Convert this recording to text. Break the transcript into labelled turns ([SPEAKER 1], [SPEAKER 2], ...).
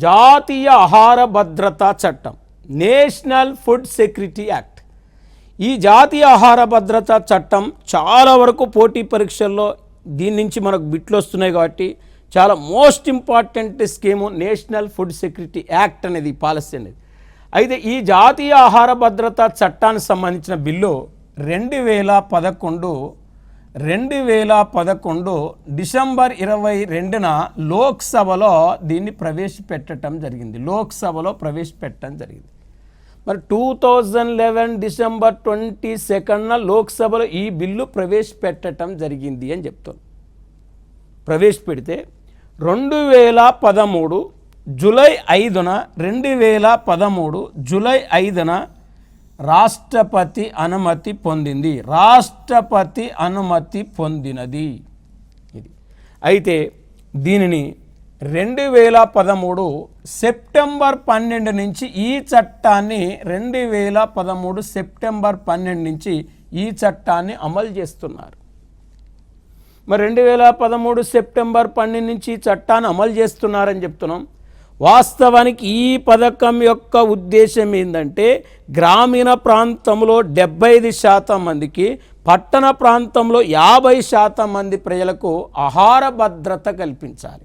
[SPEAKER 1] జాతీయ ఆహార భద్రతా చట్టం, నేషనల్ ఫుడ్ సెక్యూరిటీ యాక్ట్. ఈ జాతీయ ఆహార భద్రతా చట్టం చాలా వరకు పోటీ పరీక్షల్లో దీని నుంచి మనకు బిట్లు వస్తున్నాయి కాబట్టి చాలా most important scheme national food security act అనేది పాలసీ అనేది. అయితే ఈ జాతీయ ఆహార భద్రతా చట్టానికి సంబంధించిన బిల్లు 2011 డిసెంబర్ 22న లోక్సభలో దీన్ని ప్రవేశపెట్టడం జరిగింది. మరి 2011 డిసెంబర్ 22న లోక్సభలో ఈ బిల్లు ప్రవేశపెట్టడం జరిగింది అని చెప్తాను. ప్రవేశపెడితే 2013 జూలై 5న రాష్ట్రపతి అనుమతి పొందినది. ఇది అయితే దీనిని 2013 సెప్టెంబర్ 12 నుంచి ఈ చట్టాన్ని 2013 సెప్టెంబర్ 12 నుంచి ఈ చట్టాన్ని అమలు చేస్తున్నారు. మరి 2013 సెప్టెంబర్ 12 నుంచి ఈ చట్టాన్ని అమలు చేస్తున్నారని చెప్తున్నాం. వాస్తవానికి ఈ పథకం యొక్క ఉద్దేశం ఏంటంటే గ్రామీణ ప్రాంతంలో 75% మందికి, పట్టణ ప్రాంతంలో 50% మంది ప్రజలకు ఆహార భద్రత కల్పించాలి.